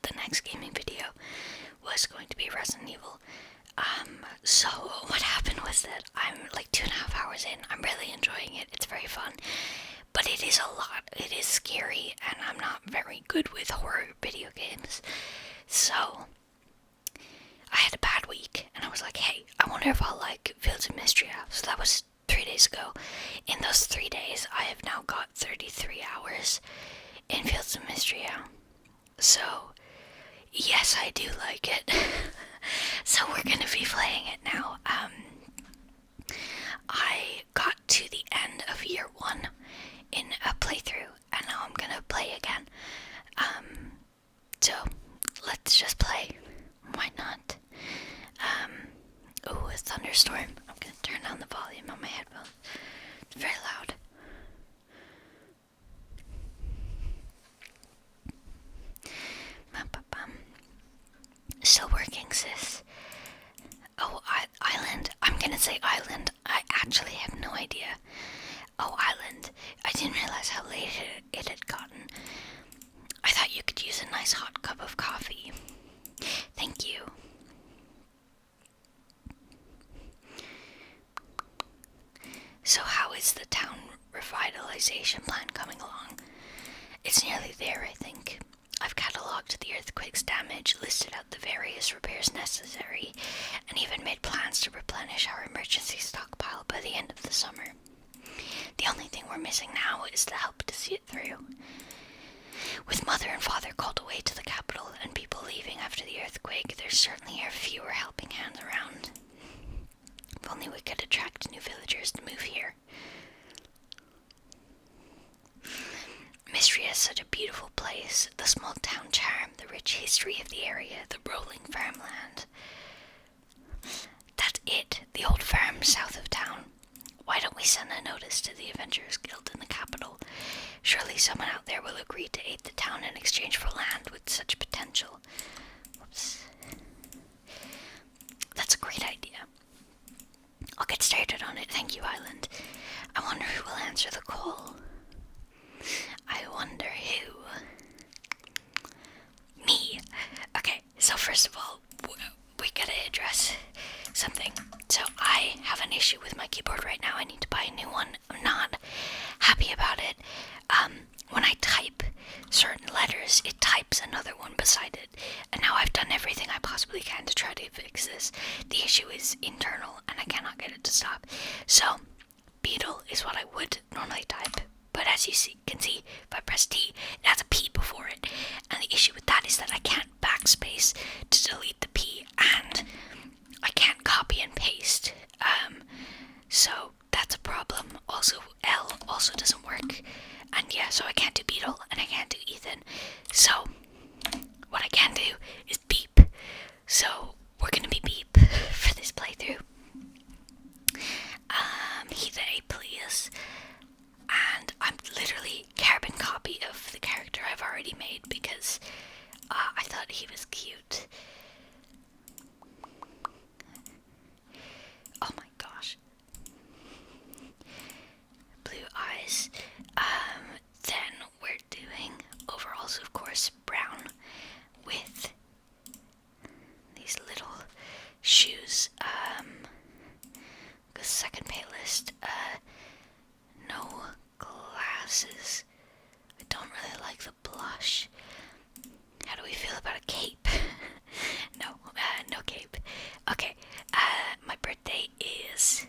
that the next gaming video was going to be Resident Evil. So what happened was that I'm like 2.5 hours in. I'm really enjoying it. It's very fun. But it is a lot. It is scary, and I'm not very good with horror video games. So I had a bad week, and I was like, hey, I wonder if I'll like Fields of Mistria. So that was 3 days ago. In those 3 days, I have now got 33 hours in Fields of Mistria. So, yes, I do like it. So we're gonna be playing it now. I got to the end of year 1 in a playthrough, and now I'm gonna play again. So let's just play. Why not? Oh, a thunderstorm. I'm gonna turn down the volume on my headphones. It's very loud. Still working, sis. Oh, island. I'm gonna say island. I actually have no idea. Oh, island. I didn't realize how late it had gotten. I thought you could use a nice hot cup of coffee. Thank you. So how is the town revitalization plan coming along? It's nearly there, I think. I've catalogued the earthquake's damage, listed out the various repairs necessary, and even made plans to replenish our emergency stockpile by the end of the summer. The only thing we're missing now is the help to see it through. With Mother and Father called away to the capital and people leaving after the earthquake, there certainly are fewer helping hands around. If only we could attract new villagers to move here. Mistria is such a beautiful place. The small town charm, the rich history of the area, the rolling farmland. That's it, the old farm south of town. Why don't we send a notice to the Adventurers Guild in the capital? Surely someone out there will agree to aid the town in exchange for land with such potential. Whoops. That's a great idea. I'll get started on it. Thank you, Island. I wonder who will answer the call. I wonder who. Me. Okay, so first of all, we gotta address something. So I have an issue with my keyboard right now. I need to buy a new one. I'm not happy about it. When I type certain letters, it types another one beside it. And now I've done everything I possibly can to try to fix this. The issue is internal, and I cannot get it to stop. So, Beetle is what I would normally type. But as you can see, if I press T, it has a P before it. And the issue with that is that I can't backspace to delete the P, and I can't copy and paste. So that's a problem. Also, L also doesn't work. And yeah, so I can't do Beetle, and I can't do Ethan. So, what I can do is Beep. So, we're gonna be Beep for this playthrough. He, they, please. And I'm literally carbon copy of the character I've already made because I thought he was cute. Oh my gosh. Blue eyes. Then we're doing overalls, of course, brown with these little shoes. The second playlist. No glasses. I don't really like the blush. How do we feel about a cape? No cape. Okay, my birthday is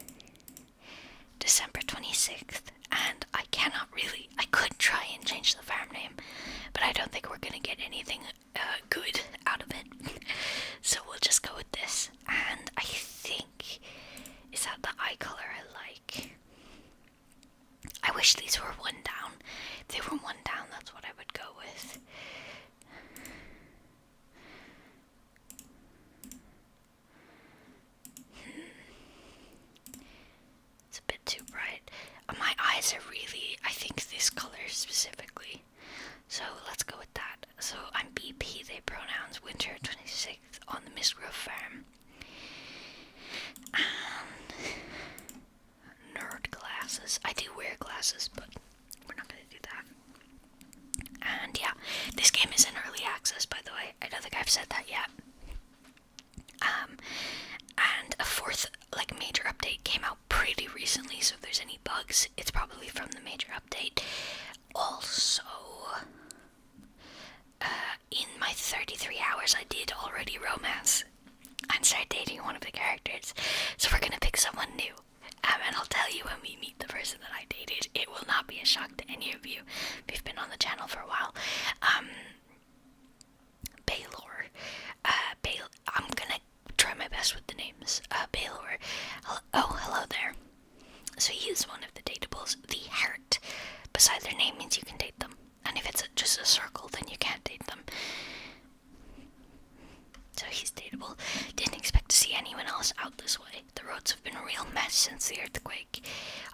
December 26th, and I could try and change the farm name, but I don't think we're gonna get anything good out of it. So we'll just go with this, and I think, is that the eye color I like? I wish these were one down. If they were one down, that's what I would go with. It's a bit too bright. My eyes are really, I think this color specifically. So let's go with that. So I'm BP, they pronouns, winter 26th on the Mistria farm. And nerd glasses. I do wear glasses, but channel for a while. Baylor. I'm gonna try my best with the names. Baylor. Hello there. So he is one of the dateables. The heart beside their name means you can date them. And if it's just a circle, then you can't date them. So he's dateable. Didn't expect to see anyone else out this way. The roads have been a real mess since the earthquake.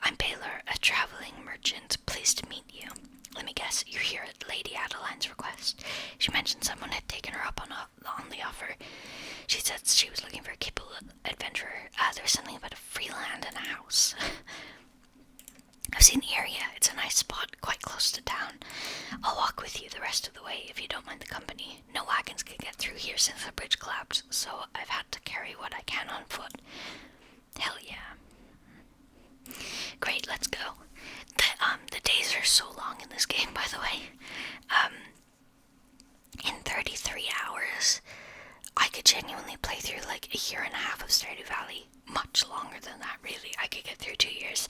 I'm Baylor, a traveling merchant. Pleased to meet you. Let me guess, you're here at Lady Adeline's request. She mentioned someone had taken her up on the offer. She said she was looking for a capable adventurer. There was something about a free land and a house. I've seen the area. It's a nice spot, quite close to town. I'll walk with you the rest of the way if you don't mind the company. No wagons can get through here since the bridge collapsed, so I've had to carry what I can on foot. Hell yeah. Great, let's go. The days are so long in this game, by the way. In 33 hours, I could genuinely play through like a year and a half of Stardew Valley. Much longer than that, really. I could get through 2 years.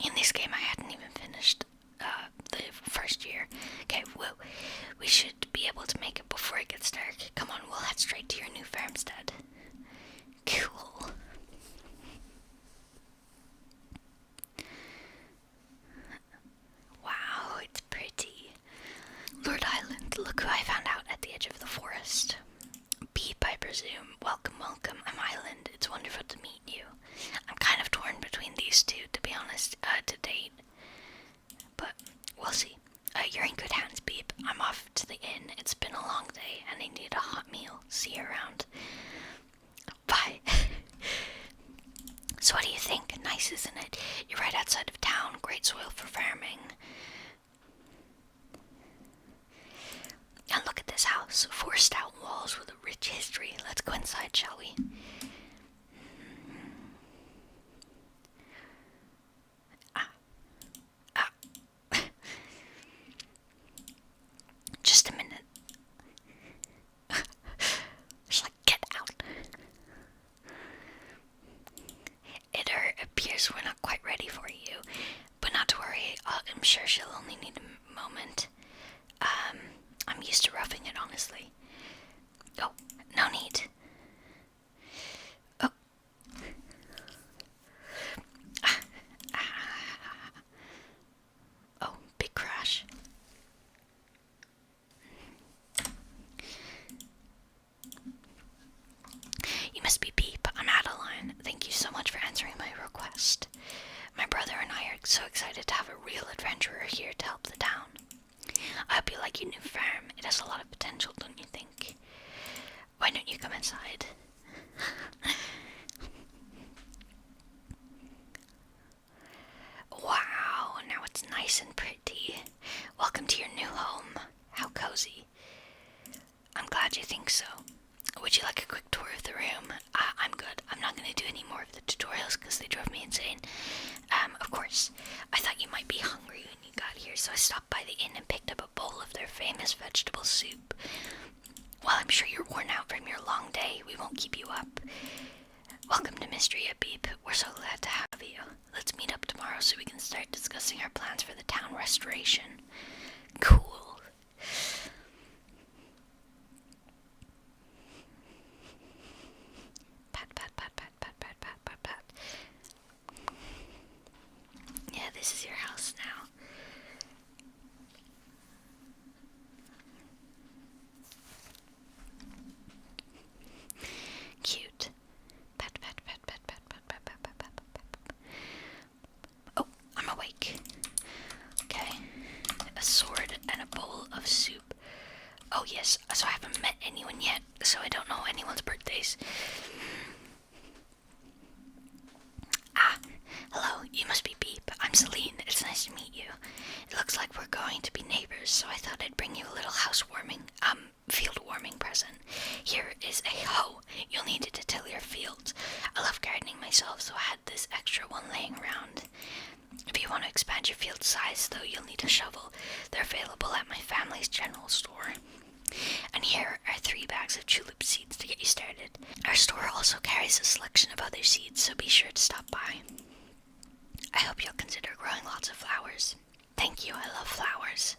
In this game, I hadn't even finished the first year. Okay, well, we should be able to make it before it gets dark. Come on, we'll head straight to your new farmstead. Cool. Wow, it's pretty. Lord Island, look who I found out at the edge of the forest. Beep, I presume. Welcome. I'm Island. It's wonderful to meet you. I'm kind of torn between these two, to be honest, to date. But we'll see. You're in good hands, Beep. I'm off to the inn. It's been a long day, and I need a hot meal. See you around. Bye. So what do you think? Nice, isn't it? You're right outside of town. Great soil for farming. And look at this house. 4 stout walls with a rich history. Let's go inside, shall we? Just a minute. Just like, get out. It appears we're not quite ready for you. But not to worry. I'm sure she'll only need a moment. I'm used to roughing it, honestly. Oh, no need. Oh. Oh, big crash. You must be Beep. I'm Adeline. Thank you so much for answering my request. My brother and I are so excited to have a real adventurer here to help the town. I hope you like your new farm. It has a lot of potential, don't you think? Why don't you come inside? Wow, now it's nice and pretty. Welcome to your new home. How cozy. I'm glad you think so. Would you like a quick tour of the room? I'm good. I'm not going to do any more of the tutorials because they drove me insane. Of course, I thought you might be hungry when you got here, so I stopped by the inn and picked up a bowl of their famous vegetable soup. Well, I'm sure you're worn out from your long day. We won't keep you up. Welcome to Mistria, Beep. We're so glad to have you. Let's meet up tomorrow so we can start discussing our plans for the town restoration. Cool. Pat, pat, pat, pat, pat, pat, pat, pat, pat. Yeah, this is your house now. Cute. Pat, pat, pat, pat, pat, pat, pat, pat, pat, pat, pat. Oh, I'm awake. Okay. A sword and a bowl of soup. Oh yes, so I haven't met anyone yet, so I don't know anyone's birthdays. Hello, you must be Beep. I'm Celine. It's nice to meet you. It looks like we're going to be neighbors, so I thought I'd bring you a little field warming present. Here is a hoe. You'll need it to till your fields. I love gardening myself, so I had this extra one laying around. If you want to expand your field size, though, you'll need a shovel. They're available at my family's general store. And here are 3 bags of tulip seeds to get you started. Our store also carries a selection of other seeds, so be sure to stop by. I hope you'll consider growing lots of flowers. Thank you, I love flowers.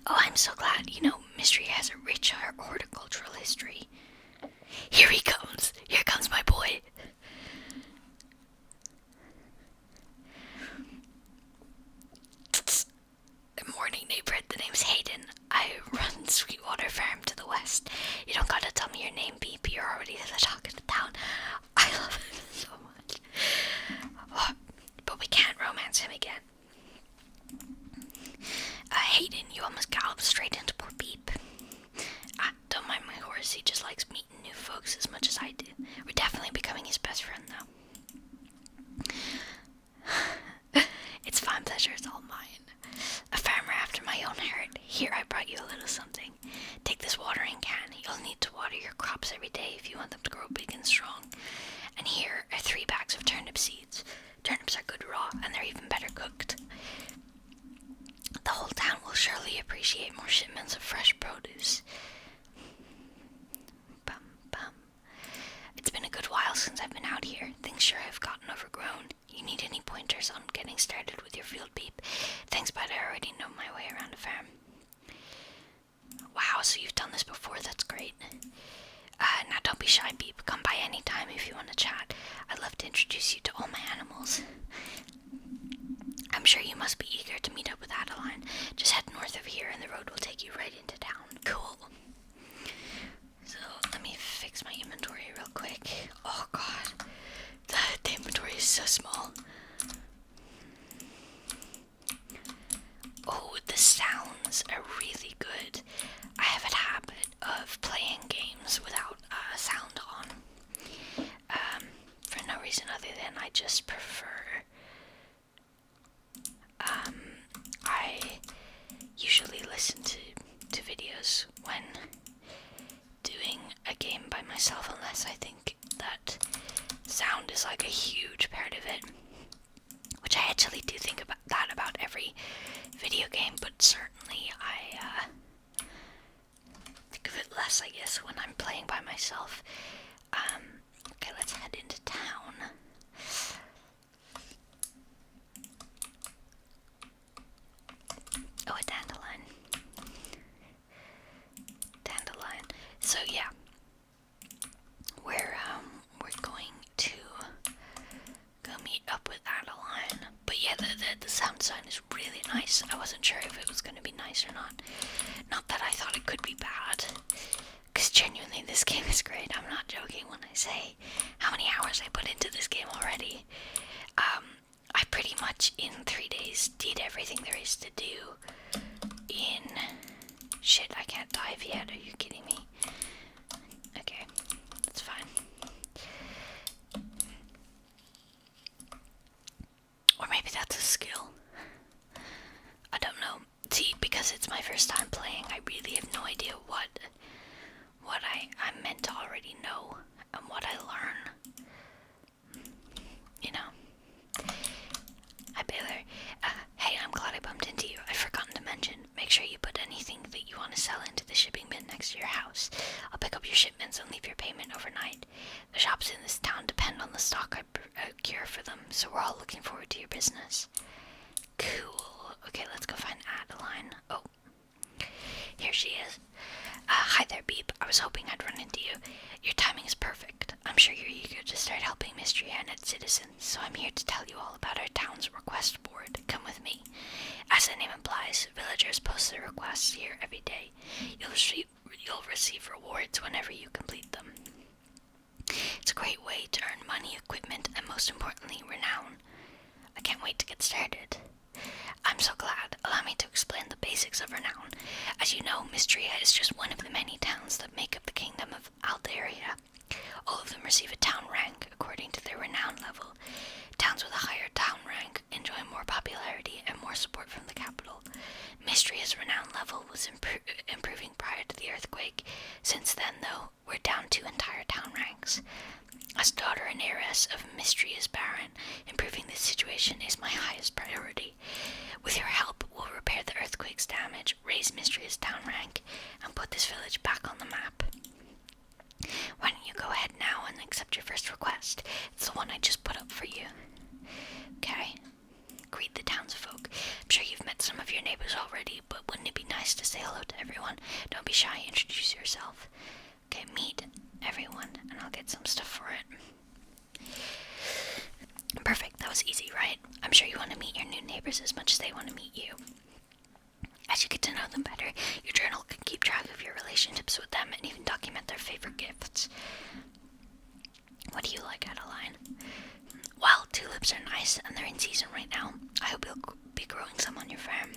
Oh, I'm so glad. You know, Mistria has a rich horticultural history. Here he comes. Here comes my boy. Good morning, neighbor. The name's Hayden. I run Sweetwater Farm to the west. You don't gotta tell me your name, Beep. You're already the talk of the town. I love it so much. Oh, but we can't romance him again. Hayden, you almost galloped straight into poor Beep. Don't mind my horse. He just likes meeting new folks as much as I do. We're definitely becoming his best friend, though. It's fine, pleasure is all mine. A farmer after my own heart. Here, I brought you a little something. Take this watering can. You'll need to water your crops every day if you want them to grow big and strong. And here are 3 bags of turnip seeds. Turnips are good raw, and they're even better cooked. The whole town will surely appreciate more shipments of fresh produce. Bum, bum. It's been a good while since I've been out here. Things sure have gotten overgrown. You need any pointers on getting started with your field, Beep? Thanks, but I already know my way around a farm. Wow, so you've done this before. That's great. Now don't be shy, Beep. Come by any time if you want to chat. I'd love to introduce you to all my animals. I'm sure you must be eager to meet up with Adeline. Just head north of here and the road will take you right into town. Cool. So, let me fix my inventory real quick. Oh god. The inventory is so small. Oh, the sounds are really good. I have a habit of playing games without sound on. For no reason other than I just prefer. I usually listen to videos when doing a game by myself, unless I think that sound is like a huge part of it. Which I actually do think about every video game, but certainly I think of it less, I guess, when I'm playing by myself. Okay, let's head into town. Oh, a dandelion. Dandelion. So yeah, we're going to go meet up with Adeline. But yeah, the sound design is really nice. I wasn't sure if it was going to be nice or not. Not that I thought it could be bad. Because genuinely, this game is great. I'm not joking when I say how many hours I put into this game already. I pretty much, in 3 days, did everything there is to do in... Shit, I can't dive yet. Are you kidding me? Okay, that's fine. Or maybe that's a skill. I don't know. See, because it's my first time playing, I really have no idea what I'm meant to already know and what I learn. You know. Hi, Baylor. Hey, I'm glad I bumped into you. I'd forgotten to mention, make sure you put anything that you want to sell into the shipping bin next to your house. I'll pick up your shipments and leave your payment overnight. The shops in this town depend on the stock I procure for them, so we're all looking forward to your business. Cool. Okay, let's go find Adeline. Oh, here she is. Hi there, Beep. I was hoping I'd run into you. Your timing is perfect. I'm sure you're eager to start helping Mistria and its citizens, so I'm here to tell you all about our town's request board. Come with me. As the name implies, villagers post their requests here every day. You'll receive rewards whenever you complete them. It's a great way to earn money, equipment, and most importantly, renown. I can't wait to get started. I'm so glad. Allow me to explain the basics of renown. As you know, Mistria is just one of the many towns that make up the kingdom of Aldaria. All of them receive a town rank according to their renown level. Towns with a higher town rank enjoy more popularity and more support from the capital. Mistria's renown level was improving prior to the earthquake. Since then, though, we're down 2 entire town ranks. As daughter and heiress of Mistria's Baron, improving this situation is my highest priority. With your help, we'll repair the earthquake's damage, raise Mistria's town rank, and put this village back on the map. Why don't you go ahead now and accept your first request? It's the one I just put up for you. Okay. greet the townsfolk. I'm sure you've met some of your neighbors already, but wouldn't it be nice to say hello to everyone? Don't be shy, introduce yourself. Okay, meet everyone, and I'll get some stuff for it. Perfect, that was easy, right? I'm sure you want to meet your new neighbors as much as they want to meet you. As you get to know them better, your journal can keep track of your relationships with them and even document their favorite gifts. What do you like, Adeline? Well, tulips are nice and they're in season right now. I hope you'll be growing some on your farm.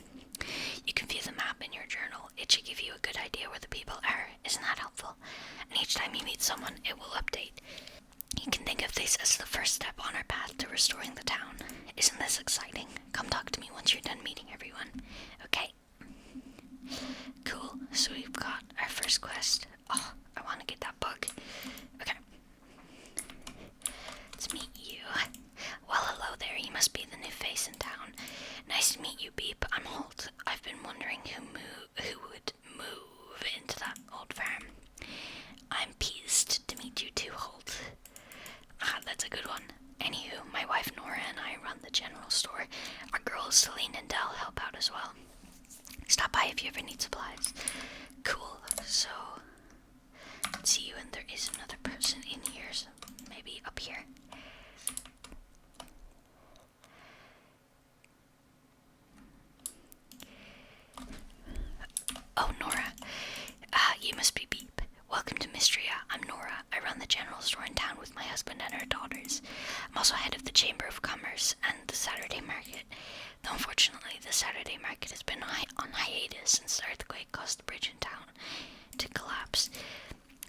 You can view the map in your journal. It should give you a good idea where the people are. Isn't that helpful? And each time you meet someone, it will update. You can think of this as the first step on our path to restoring the town. Isn't this exciting? Come talk to me once you're done meeting everyone. Okay. Cool. So we've got our first quest. Oh, I want to get that bug. Okay. Let's meet you. Well, hello there. You must be the new face in town. Nice to meet you, Beep. I'm Holt. I've been wondering who would move into that old farm. I'm pleased to meet you too, Holt. Ah, that's a good one. Anywho, my wife Nora and I run the general store. Our girls Celine and Dell help out as well. Stop by if you ever need supplies. Cool. So, let's see you, and there is another person in here, so maybe up here. Oh, Nora. You must be Beep. Welcome to Mistria. I'm Nora. I run the general store in town with my husband and our daughters. I'm also head of the Chamber of Commerce and the Saturday Market. Though unfortunately, the Saturday Market has been on hiatus since the earthquake caused the bridge in town to collapse.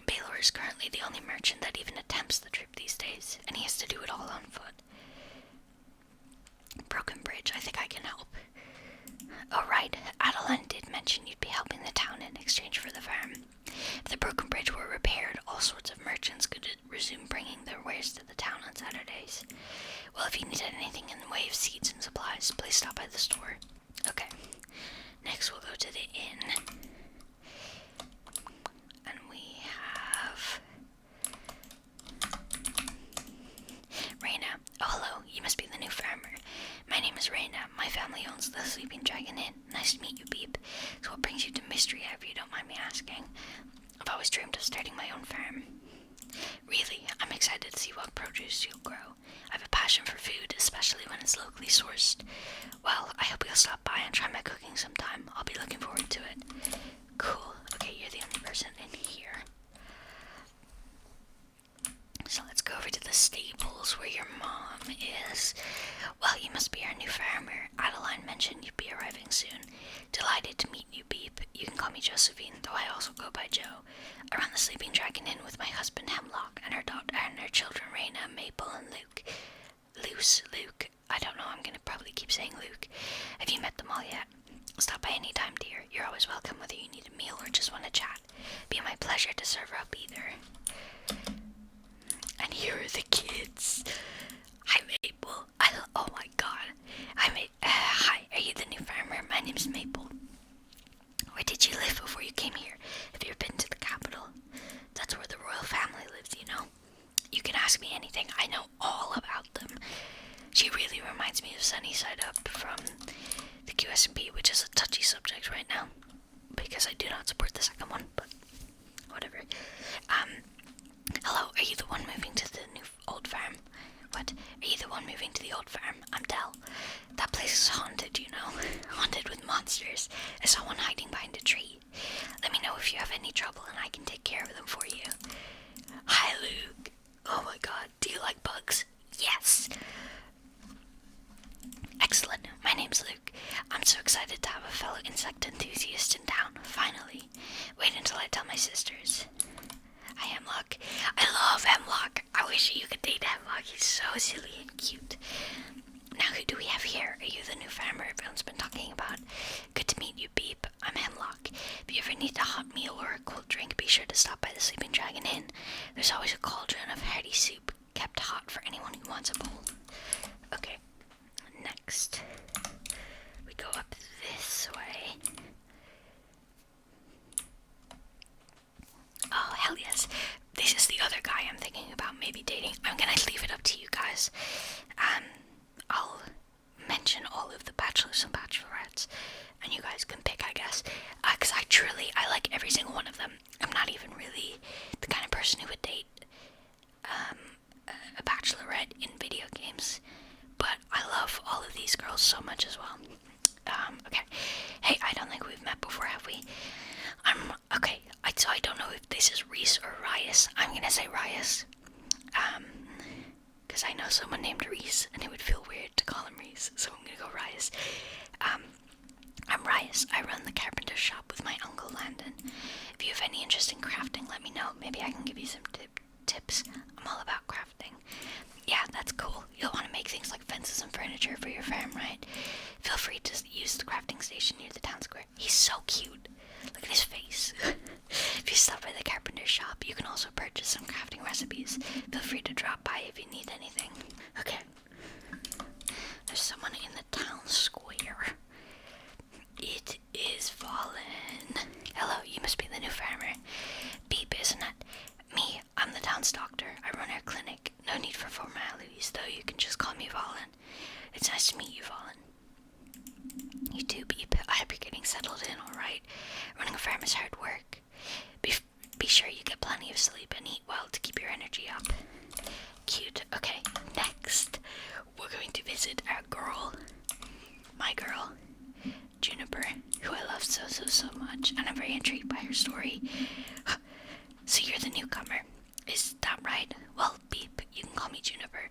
Baylor is currently the only merchant that even attempts the trip these days, and he has to do it all on foot. Broken Bridge, I think I can help. Oh right, Adeline did mention you'd be helping the town in exchange for the farm. If the broken bridge were repaired, all sorts of merchants could resume bringing their wares to the town on Saturdays. Well, if you needed anything in the way of seeds and supplies, please stop by the store. Okay, next we'll go to the inn. And we have Raina. Oh, hello, you must be the new farmer. My name is Raina. My family owns the Sleeping Dragon Inn. Nice to meet you, Beep. So what brings you to Mistria, if you don't mind me asking? I've always dreamed of starting my own farm. Really, I'm excited to see what produce you'll grow. I have a passion for food, especially when it's locally sourced. Well, I hope you'll stop by and try my cooking sometime. I'll be looking forward to it. Cool. Okay, you're the only person in here. So let's go over to the stables where your mom is. Well, you must be our new farmer. Adeline mentioned you'd be arriving soon. Delighted to meet you, Beep. You can call me Josephine, though I also go by Joe. I run the Sleeping Dragon Inn with my husband Hemlock and her daughter and her children Raina, Maple, and Luke. Luke. I don't know, I'm gonna probably keep saying Luke. Have you met them all yet? Stop by any time, dear. You're always welcome, whether you need a meal or just want to chat. Be my pleasure to serve up either. And here are the kids. Hi, Maple. Oh my god. Hi, are you the new farmer? My name's Maple. Where did you live before you came here? Have you ever been to the capital? That's where the royal family lives, you know. You can ask me anything. I know all about them. She really reminds me of Sunny Side Up from the QSMP, which is a touchy subject right now, because I do not support the second one, but whatever. Hello, are you the one moving to the new old farm? What? Are you the one moving to the old farm? I'm Del. That place is haunted, you know. Haunted with monsters. I saw one hiding behind a tree. Let me know if you have any trouble and I can take care of them for you. Hi, Luke. Oh my god, do you like bugs? Yes. Excellent. My name's Luke. I'm so excited to have a fellow insect enthusiast in town, finally. Wait until I tell my sisters. Hi, Hemlock. I love Hemlock. I wish you could date Hemlock. He's so silly and cute. Now, who do we have here? Are you the new farmer everyone's been talking about? Good to meet you, Beep. I'm Hemlock. If you ever need a hot meal or a cold drink, be sure to stop by the Sleeping Dragon Inn. There's always a cauldron of hearty soup kept hot for anyone who wants a bowl. Okay, next we go up this way. Oh, hell yes. This is the other guy I'm thinking about maybe dating. I'm gonna leave it up to you guys. I'll mention all so much as well. Okay. Hey, I don't think we've met before, have we? Okay, so I don't know if this is Reese or Rias. I'm gonna say Rias. Because I know someone named Reese, and it would feel weird to call him Reese, so I'm gonna go Rias. I'm Rias. I run the carpenter shop with my uncle Landon. If you have any interest in crafting, let me know. Maybe I can give you some tips. I'm all about crafting. Yeah, that's cool. You'll want to make things like fences and furniture for your farm, right? Feel free to use the crafting station near the town square. He's so cute. Look at his face. If you stop by the carpenter shop, you can also purchase some crafting recipes. Feel free to drop by if you need anything. Okay. There's someone in the town square. It is Fallen. Hello, you must be the new farmer. Beep, isn't it? Me, I'm the town's doctor. I run our clinic. No need for formalities, though. You can just call me Fallen. It's nice to meet you, Fallen. You too, Beep. I hope you're getting settled in alright. Running a farm is hard work. Be sure you get plenty of sleep and eat well to keep your energy up. Cute. Okay, next, we're going to visit our girl. My girl, Juniper, who I love so much, and I'm very intrigued by her story. So you're the newcomer, is that right? Well, Beep, you can call me Juniper.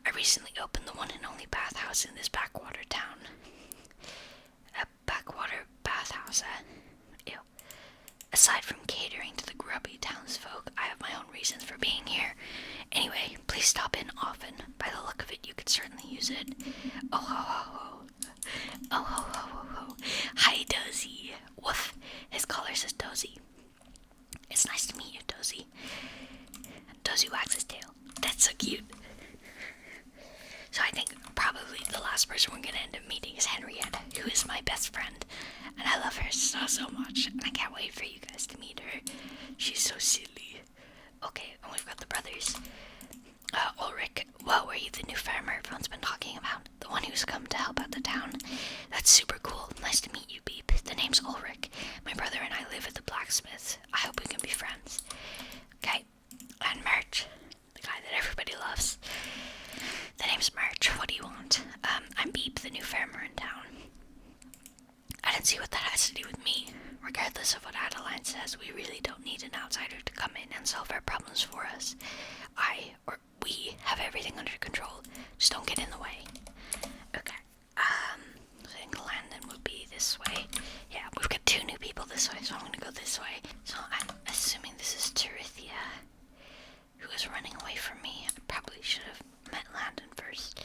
I recently opened the one and only bathhouse in this backwater town. A backwater bathhouse, Ew. Aside from catering to the grubby townsfolk, I have my own reasons for being here. Anyway, please stop in often. By the look of it, you could certainly use it. Oh ho ho ho. Oh ho ho ho ho. Hi, Dozy. Woof. His collar says Dozy. It's nice to meet you, Dozy. Dozy wags his tail. That's so cute. So I think probably the last person we're gonna end up meeting is Henrietta, who is my best friend. And I love her so much. And I can't wait for you guys to meet her. She's so silly. Okay, and we've got the brothers. Ulrich, well, were you the new farmer everyone's been talking about? The one who's come to help out the town? That's super cool. Nice to meet you, Beep. The name's Ulrich. My brother and I live at the blacksmith's. I hope we can be friends. Okay, and March, the guy that everybody loves. The name's March. What do you want? I'm Beep, the new farmer in town. I didn't see what that has to do with me. Regardless of what Adeline says, we really don't need an outsider to come in and solve our problems for us. We have everything under control. Just don't get in the way. Okay. I think Landon would be this way. Yeah, we've got two new people this way, so I'm gonna go this way. So I'm assuming this is Terithia, who is running away from me. I probably should have met Landon first.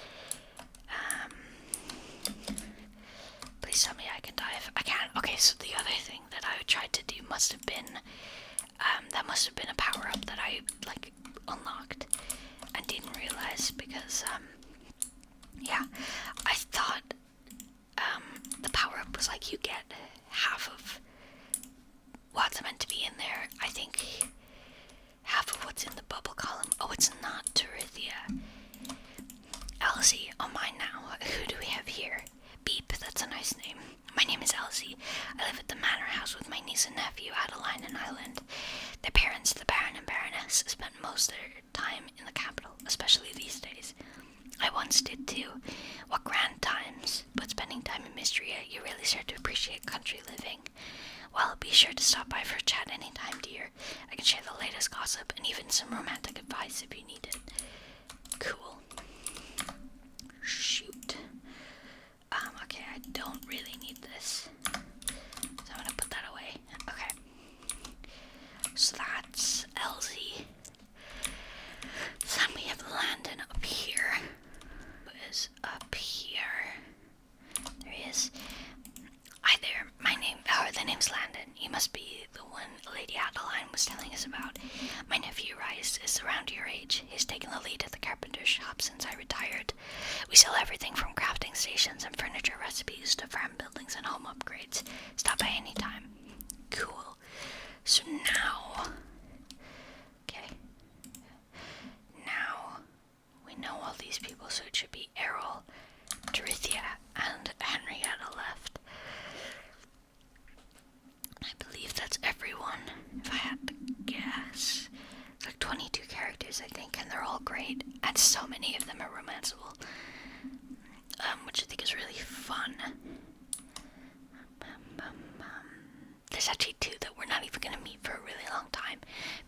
Please tell me I can dive. I can't. Okay, so the other thing that I tried to do must have been, a power-up that I, unlocked and didn't realize because, yeah, I thought, the power-up was you get half of what's meant to be in there. I think half of what's in the bubble column. Oh, it's not Terithia. Elsie, on mine now. Who do we have here? Beep, that's a nice name. My name is Elsie. I live at the manor house with my niece and nephew, Adeline and Island. Their parents, the Baron and Baroness, spent most of their time in the capital, especially these days. I once did too. What grand times. But spending time in Mistria, you really start to appreciate country living. Well, be sure to stop by for a chat anytime, dear. I can share the latest gossip and even some romantic advice if you need it. Cool. Shoot. Okay, I don't really need this. So I'm gonna put that away. Okay. So that's Elsie. So then we have Landon up here. Who is up here? There he is. Hi there, the name's Landon. You must be the one Lady Adeline was telling us about. My nephew Rice is around your age. He's taken the lead at the carpenter's shop since I retired. We sell everything from crafting stations and furniture recipes to farm buildings and home upgrades. Stop by any time. Cool. So now... Okay. Now, we know all these people, so it should be Errol, Terithia, and Henrietta left. I believe that's everyone, if I had to guess. It's 22 characters, I think, and they're all great, and so many of them are romanceable. which I think is really fun. There's actually two that we're not even going to meet for a really long time,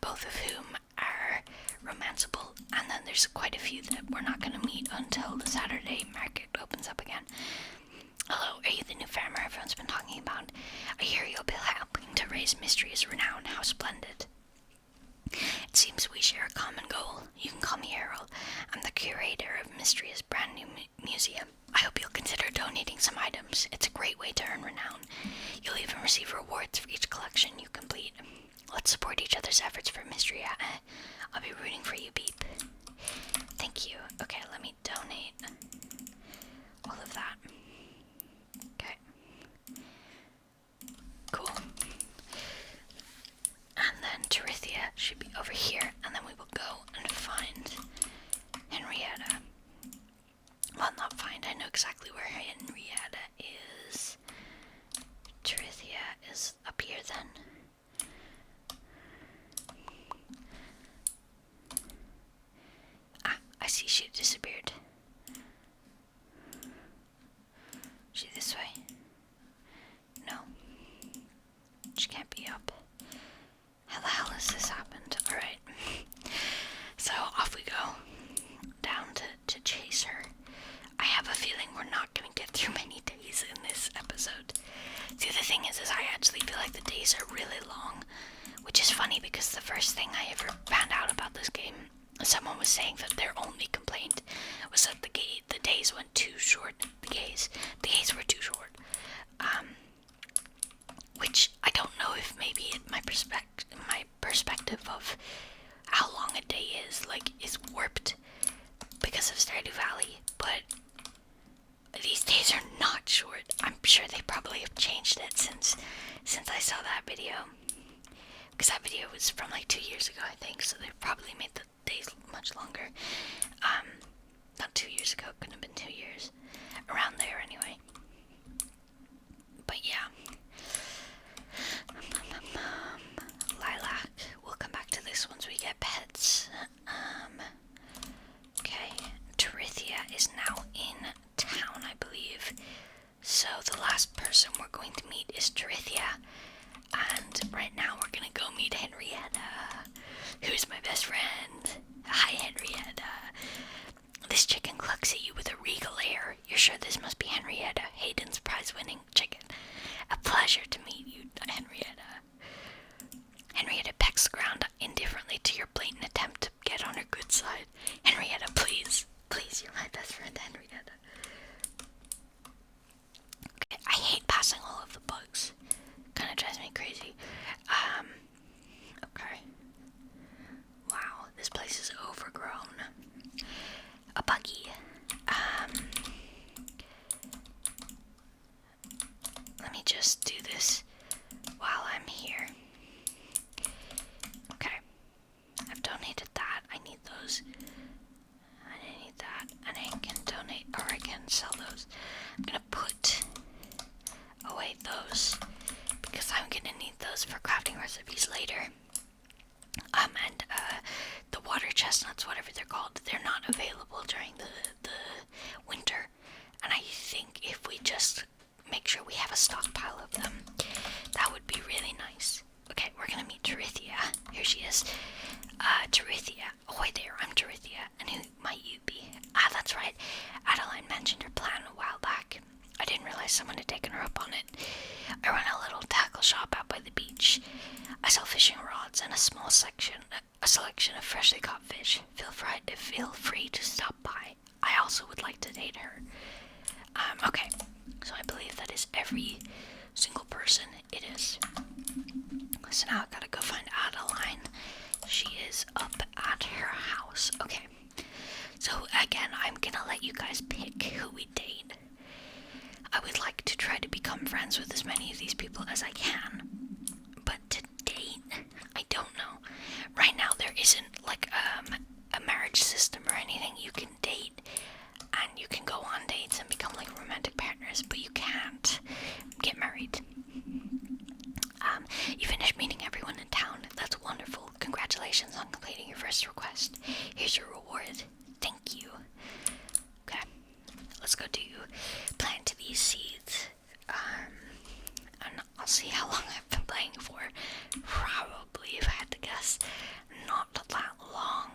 both of whom are romanceable, and then there's quite a few that we're not going to meet until the Saturday market opens up again. Hello, are you the new farmer everyone's been talking about? I hear you'll be helping to raise Mistria's renown. How splendid. It seems we share a common goal. You can call me Errol. I'm the curator of Mistria's brand new museum. I hope you'll consider donating some items. It's a great way to earn renown. You'll even receive rewards for each collection you complete. Let's support each other's efforts for Mistria. I'll be rooting for you, Beep. Thank you. Okay, let me donate all of that. Okay. Cool. And then Terithia should be over here, and then we will go and find Henrietta. Well, not find, I know exactly where Henrietta is. Terithia is up here then. Ah, I see she disappeared. She this way? No. She can't be up. How the hell has this happened? Alright. So off we go. Down to chase her. I have a feeling we're not going to get through many days in this episode. See, the thing is I actually feel like the days are really long, which is funny because the first thing I ever found out about this game, someone was saying that their only complaint was that the days went too short. The days were too short. Which I don't know if maybe my perspective of how long a day is warped because of Stardew Valley, but these days are not short. I'm sure they probably have changed it since I saw that video, because that video was from like 2 years ago, I think, so they've probably made the days much longer. Not 2 years ago, couldn't have been 2 years, around there anyway. But yeah. Lilac, we'll come back to this once we get pets. Okay, Terithia is now in town, I believe. So the last person we're going to meet is Terithia. And right now we're gonna go meet Henrietta, who's my best friend. Hi, Henrietta. This chicken clucks at you with a regal air. You're sure this must be Henrietta, Hayden's prize-winning chicken. A pleasure to meet you, Henrietta. Henrietta pecks the ground indifferently to your blatant attempt to get on her good side. Henrietta, please. Please, you're my best friend, Henrietta. Okay, I hate passing all of the bugs. Kinda drives me crazy. Okay. Wow, this place is overgrown. A buggy. Let me just do this while I'm here. Okay. I've donated that. I need those. I need that. And I can donate, or I can sell those. I'm gonna put away those, because I'm gonna need those for crafting recipes later. And the water chestnuts, whatever they're called, they're not available during the winter. And I think if we just make sure we have a stockpile of them, that would be really nice. Okay, we're gonna meet Terithia. Here she is. Terithia. Ahoy there, I'm Terithia. And who might you be? Ah, that's right. Adeline mentioned her plan a while back. I didn't realize someone had taken her up on it. I run a little tackle shop out by the beach. I sell fishing rods and a selection of freshly caught fish. Feel free to stop by. I also would like to date her. Okay, so I believe that is every single person. It is. So now I've got to go find Adeline. She is up at her house. Okay, so again, I'm gonna let you guys pick who we date. I would like to try to become friends with as many of these people as I can, but to date, I don't know. Right now there isn't like a marriage system or anything. You can date and you can go on dates and become like romantic partners, but you can't get married. You finished meeting everyone in town. That's wonderful. Congratulations on completing your first request. Here's your reward. Thank you. Okay, let's go do plant these seeds. And I'll see how long I've been playing for. Probably, if I had to guess, not that long.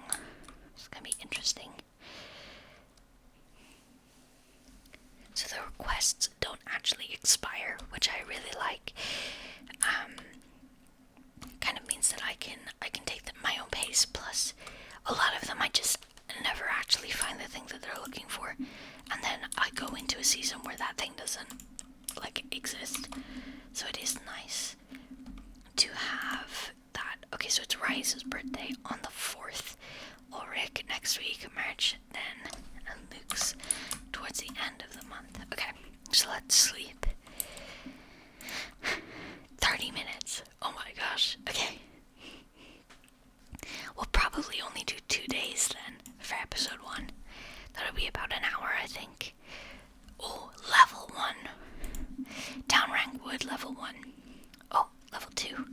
It's gonna be interesting. So the requests don't actually expire, which I really like. Kind of means that I can take them at my own pace. Plus, a lot of them I just never actually find the thing that they're looking for, and then I go into a season where that thing doesn't exist. So it is nice to have that. Okay, so it's Rise's birthday on the 4th, Ulrich next week, March then, and Luke's towards the end of the month. Okay, so let's sleep. 30 minutes. Oh my gosh. Okay. We'll probably only do 2 days then for episode 1. That'll be about an hour, I think. Oh, level 1. Downrank wood, level 1. Oh, level 2.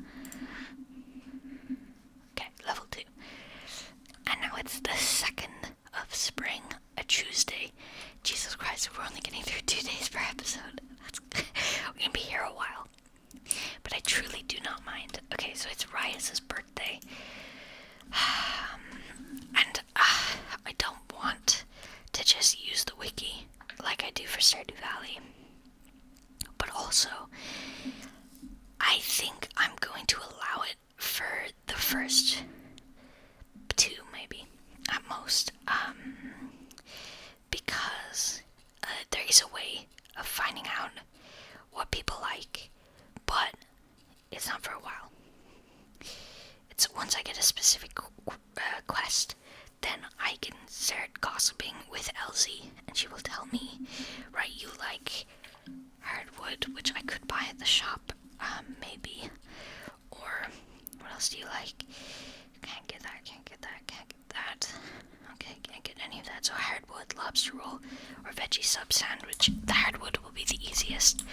Okay, level 2. And now it's the 2nd of spring, a Tuesday. Jesus Christ, we're only getting through 2 days per episode. We're gonna be here a while. But I truly do not mind. Okay, so it's Rise's birthday. And I don't want to just use the wiki like I do for Stardew Valley. But also, I think I'm going to allow it for the first 2, maybe, at most. Because there is a way of finding out what people like, but it's not for a while. It's once I get a specific quest, then I can start gossiping with Elsie, and she will tell me, right, you like hardwood, which I could buy at the shop, maybe, or what else do you like? Can't get that, can't get that, can't get that. Okay, can't get any of that. So hardwood, lobster roll, or veggie sub sandwich. The hardwood will be the easiest.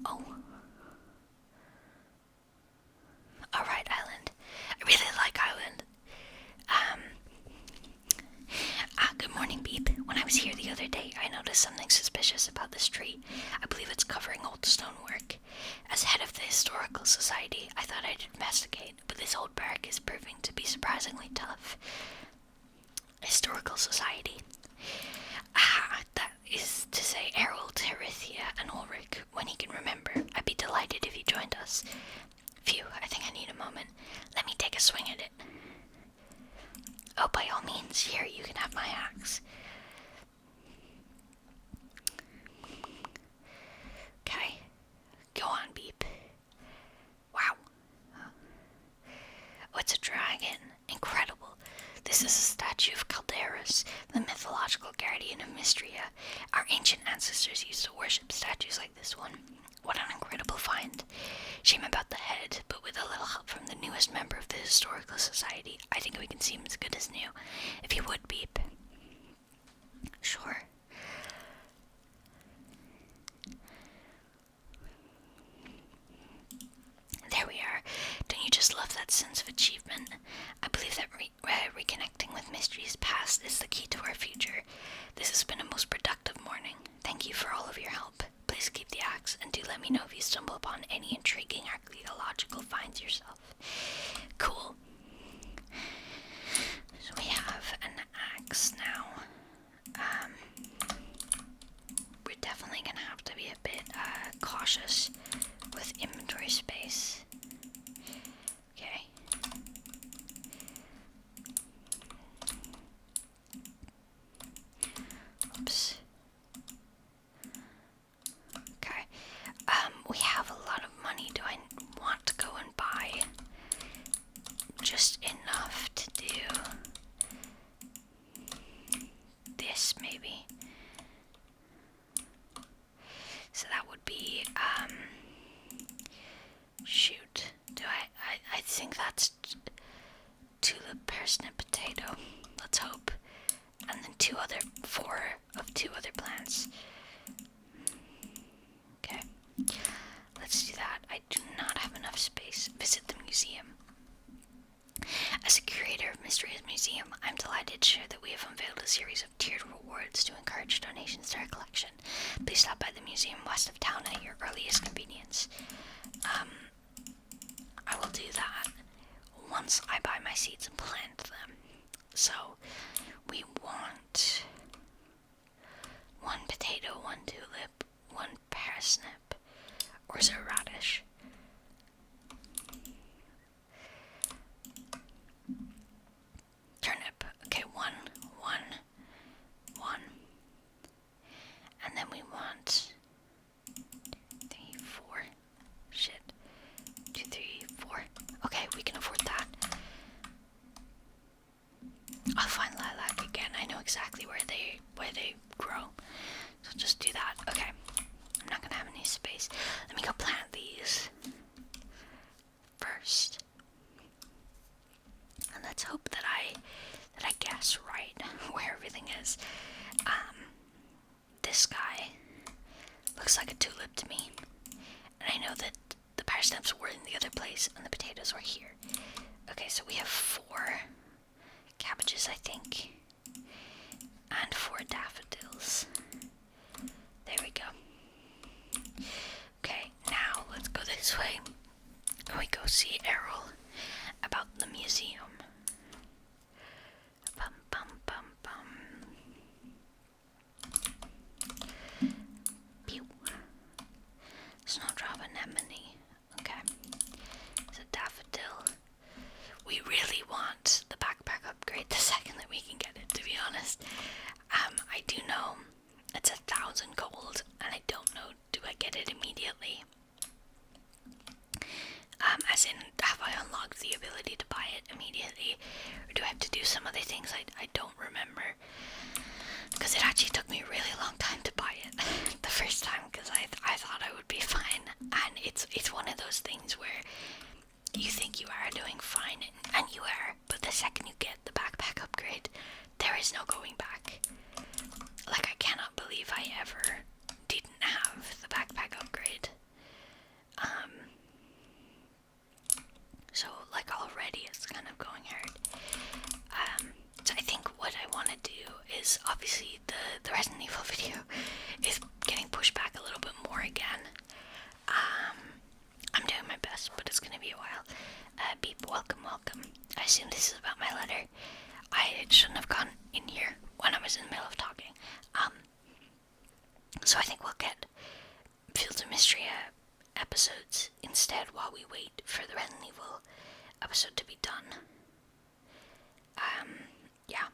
Oh. Alright, Island. I really like Island. Good morning, Beep. When I was here the other day, I noticed something suspicious about this tree. I believe it's covering old stonework. As head of the Historical Society, I thought I'd investigate, but this old bark is proving to be surprisingly tough. Historical Society. That is to say Errol, Terithia, and Ulrich, when he can remember. I'd be delighted if he joined us. Phew, I think I need a moment. Let me take a swing at it. Oh, by all means, here, you can have my axe. Okay. Go on, Beep. Wow. Oh, it's a dragon. Incredible. This is a statue of Calderas, the mythological guardian of Mistria. Our ancient ancestors used to worship statues like this one. What an incredible find. Shame about the head, but with a little help from the newest member of the Historical Society, I think we can see him as good as new. If you would, Beep. Sure. There we are. Don't you just love that sense of achievement? I believe that reconnecting with Mistria's past is the key to our future. This has been a most productive morning. Thank you for all of your help. Please keep the axe, and do let me know if you stumble upon any intriguing archaeological finds yourself. Cool. So we have an axe now. We're definitely gonna have to be a bit cautious with inventory space. Okay. Oops. Okay. We have a lot of money. Do I want to go and buy just enough to do this, maybe? So that would be, shoot. I think that's tulip, parsnip, potato. Let's hope. And then 4 of 2 other plants. Okay. Let's do that. I do not have enough space. Visit the museum. As a curator of Mistria's museum, I'm delighted to share that we have unveiled a series of tiered rewards to encourage donations to our collection. Please stop by the museum west of town at your earliest convenience. I will do that once I buy my seeds and plant them. So, we want 1 potato, 1 tulip, 1 parsnip, or is it a radish? Turnip. Okay, 1, 1, 1. And then we want 3, 4. Shit. 2, 3, 4. Okay, we can afford that. I'll find lilac again. I know exactly where they grow. So just do that. Okay. I'm not gonna have any space. Let me go plant these first. And let's hope that I guess right where everything is. This guy looks like a tulip to me. And I know that the parsnips were in the other place and the potatoes were here. Okay, so we have 4 cabbages, I think, and 4 daffodils. There we go. Okay, now let's go this way and we go see Errol about the museum. Bum bum bum bum. Pew. Snowdrop anemone. Okay. It's a daffodil. We really want the backpack upgrade the second that we can get it, to be honest. I do know it's 1,000 gold, and I don't know, do I get it immediately? As in, have I unlocked the ability to buy it immediately, or do I have to do some other things I don't remember? Because it actually took me a really long time to buy it the first time, because I thought I would be fine, and it's one of those things where you think you are doing fine, and you are, but the second you get the backpack upgrade, there is no going back. Like, I cannot believe I ever didn't have the backpack upgrade. So, like, already it's kind of going hard. So I think what I want to do is, obviously, the Resident Evil video is getting pushed back a little bit more again. I'm doing my best, but it's gonna be a while. Beep, welcome. I assume this is about my letter. I shouldn't have gone in here when I was in the middle of talking. So I think we'll get Fields of Mistria episodes instead while we wait for the Resident Evil episode to be done. Yeah.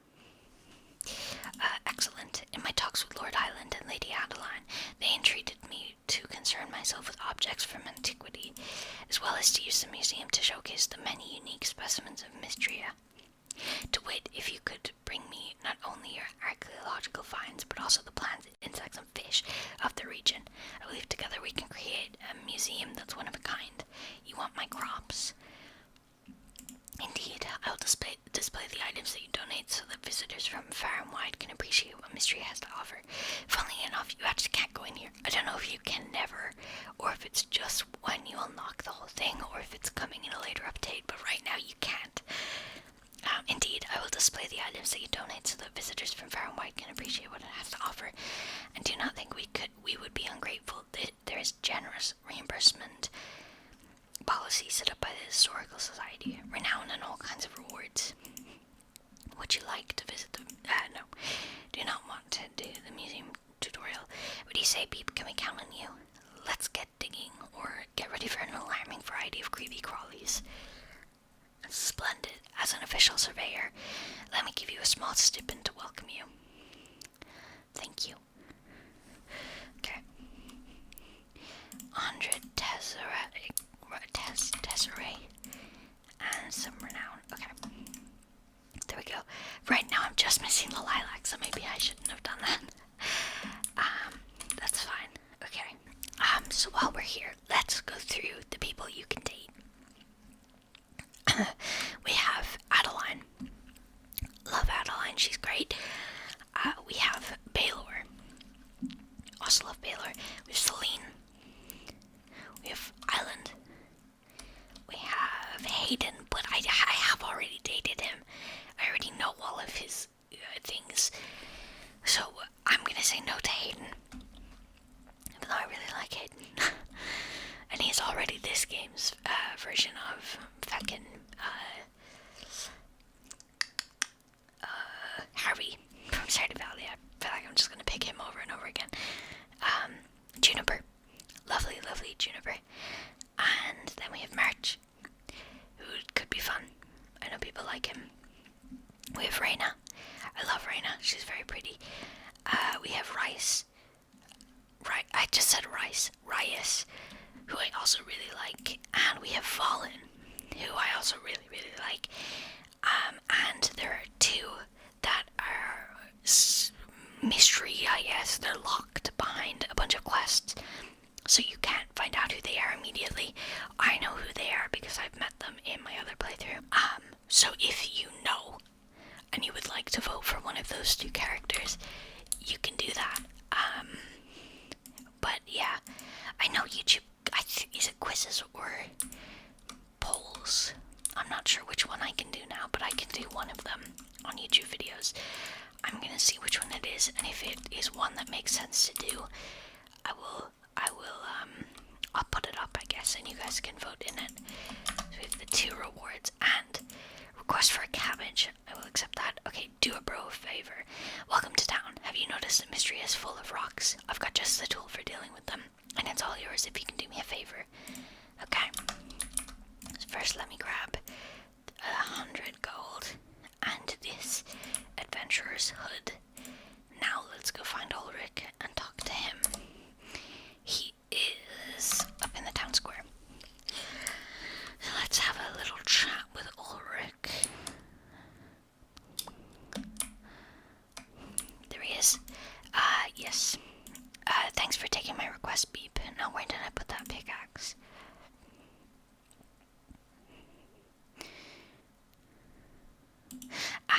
Excellent. In my talks with Lord Highland and Lady Adeline, they entreated me to concern myself with objects from antiquity, as well as to use the museum to showcase the many unique specimens of Mistria. To wit, if you could bring me not only your archaeological finds, but also the plants, insects, and fish of the region, I believe together we can create a museum that's one of a kind. You want my crops? Indeed, I will display the items that you donate so that visitors from far and wide can appreciate what Mistria has to offer. Funnily enough, you actually can't go in here. I don't know if you can never, or if it's just when you unlock the whole thing, or if it's coming in a later update, but right now you can't. Indeed, I will display the items that you donate so that visitors from far and wide can appreciate what it has to offer. And do not think we would be ungrateful. There is generous reimbursement policy set up by the Historical Society, renowned and all kinds of rewards. Would you like to visit the... no. Do not want to do the museum tutorial. What do you say, Beep? Can we count on you? Let's get digging, or get ready for an alarming variety of creepy crawlies. Splendid. As an official surveyor, let me give you a small stipend to welcome you. Thank you. Okay. 100 tesserae and some renown. Okay. There we go. Right now I'm just missing the lilac, so maybe I shouldn't have done that. That's fine. Okay. So while we're here, let's go through the people you can date. We have Adeline. Love Adeline, she's great. We have Baylor. Also love Baylor. We have Celine. We have Island. We have Hayden, but I have already Harvey from Stardew Valley. I feel like I'm just gonna pick him over and over again. Juniper. Lovely, lovely Juniper. And then we have March, who could be fun. I know people like him. We have Raina. I love Raina. She's very pretty. We have Rice. I just said Rice. Rias, who I also really like. And we have Fallen, who I also really, really like. And there are two that are mystery, I guess. They're locked behind a bunch of quests, so you can't find out who they are immediately. I know who they are because I've met them in my other playthrough. So if you know and you would like to vote for one of those two characters, you can do that. But yeah, I know YouTube, is it quizzes or polls? I'm not sure which one I can do now, but I can do one of them on YouTube videos. I'm gonna see which one it is, and if it is one that makes sense to do, I'll put it up, I guess, and you guys can vote in it. So we have the 2 rewards and request for a cabbage. I will accept that. Okay, do a bro a favor. Welcome to town. Have you noticed that Mistria is full of rocks? I've got just the tool for dealing with them, and it's all yours if you can do me a favor. Okay. So first, let me grab 100 gold and this adventurer's hood. Now let's go find Ulrich and talk to him. He is up in the town square. So let's have a little chat with Ulrich. There he is. Yes. Thanks for taking my request, Beep. Now where did I put that pickaxe?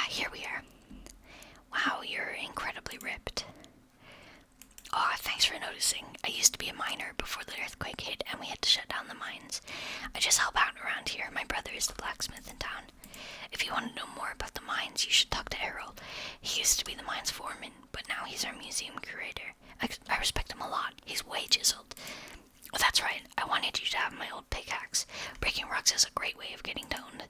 Here we are. Wow, you're incredibly ripped. Oh, thanks for noticing. I used to be a miner before the earthquake hit and we had to shut down the mines. I just help out around here. My brother is the blacksmith in town. If you want to know more about the mines, you should talk to Errol. He used to be the mine's foreman, but now he's our museum curator. I respect him a lot. He's way chiseled. Well, that's right. I wanted you to have my old pickaxe. Breaking rocks is a great way of getting toned.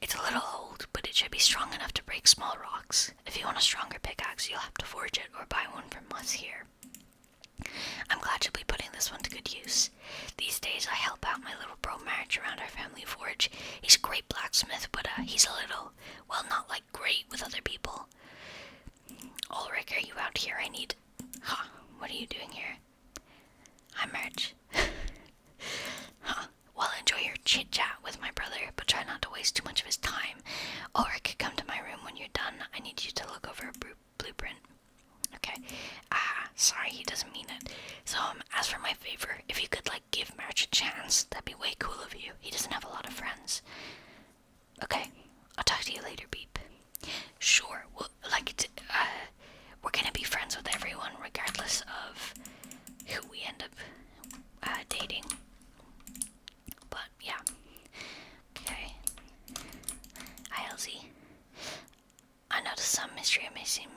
It's a little old, but it should be strong enough to break small rocks. If you want a stronger pickaxe, you'll have to forge it or buy one from us here. I'm glad you'll be putting this one to good use. These days I help out my little bro March around our family forge. He's a great blacksmith, but he's a little, well, not like great with other people. Ulrich, are you out here? I need... Huh, what are you doing here? Hi, March. Huh. Well, enjoy your chit-chat with my brother, but try not to waste too much of his time. Ulrich, come to my room when you're done. I need you to look over a blueprint. Okay. Sorry, he doesn't mean it. So, as for my favor, if you could, give March a chance, that'd be way cool of you. He doesn't have a lot of friends. Okay. I'll talk to you later, Beep. Sure. Well, we're gonna be friends with everyone, regardless of who we end up dating. But, yeah. Okay. Hi, Elsie. I noticed some Mistria may seem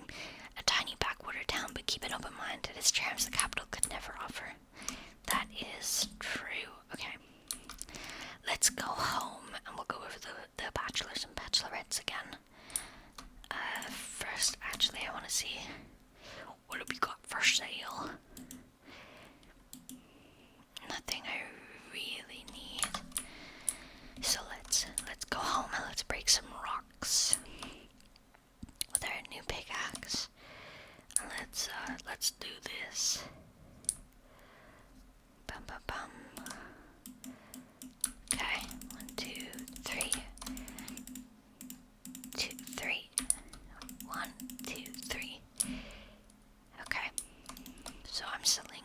a tiny backwater town, but keep an open mind. It is charms the capital could never offer. That is true. Okay. Let's go home, and we'll go over the bachelors and bachelorettes again. First, actually, I want to see what have we got for sale. Nothing I really need. So let's go home and let's break some rocks with our new pickaxe. And let's do this. Bum bum bum. Okay, 1, 2, 3. 2, 3. 1, 2, 3. Okay. So I'm selling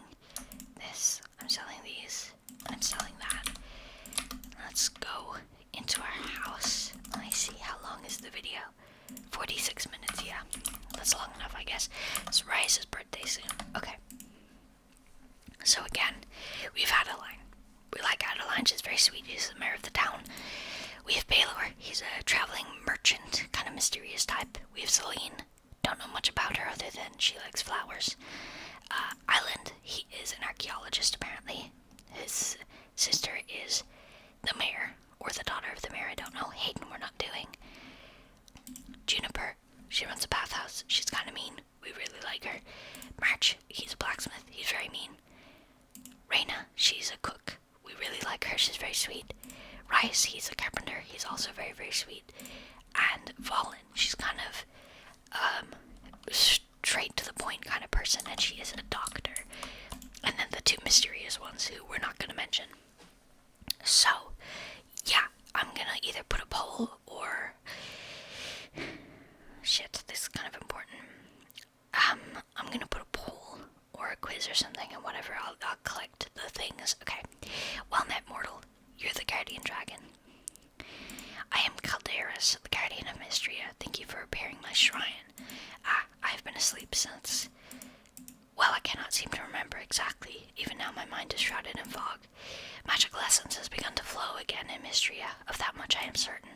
this. I'm selling these. I'm selling that. Let's go into our house. Let me see, how long is the video? 46 minutes, yeah. That's long enough, I guess. It's Rice's birthday soon. Okay. So again, we've Adeline. We like Adeline. She's very sweet. She's the mayor of the town. We have Baylor. He's a traveling merchant, kind of mysterious type. We have Celine. Don't know much about her other than she likes flowers. Island. He is an archaeologist, apparently. His sister is the mayor, or the daughter of the mayor, I don't know. Hayden, we're not doing. Juniper. she runs a bathhouse. She's kind of mean. We really like her. March, he's a blacksmith. He's very mean. Raina, she's a cook. We really like her. She's very sweet. Rice, he's a carpenter. He's also very, very sweet. And Valen, she's kind of straight to the point kind of person, and she is a doctor. And then the two mysterious ones who we're not going to mention. So, yeah, I'm gonna either put a poll or... Shit, this is kind of important. I'm gonna put a poll or a quiz or something, and whatever, I'll collect the things. Okay. Well met, mortal. You're the guardian dragon. I am Calderas, the guardian of Mistria. Thank you for repairing my shrine. I've been asleep since... Well, I cannot seem to remember exactly. Even now my mind is shrouded in fog. Magical essence has begun to flow again in Mistria. Of that much I am certain.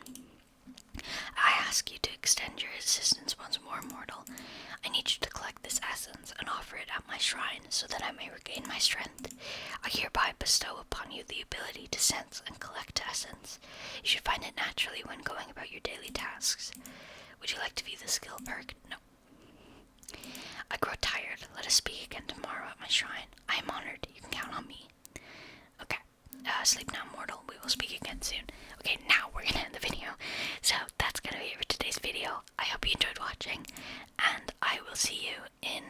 I ask you to extend your assistance once more, mortal. I need you to collect this essence and offer it at my shrine so that I may regain my strength. I hereby bestow upon you the ability to sense and collect essence. You should find it naturally when going about your daily tasks. Would you like to view the skill perk? No. I grow tired. Let us speak again tomorrow at my shrine. I am honored. You can count on me. Okay. Sleep now, mortal. We will speak again soon. Okay, now we're gonna end the video. So that's gonna be it for today's video. I hope you enjoyed watching, and I will see you in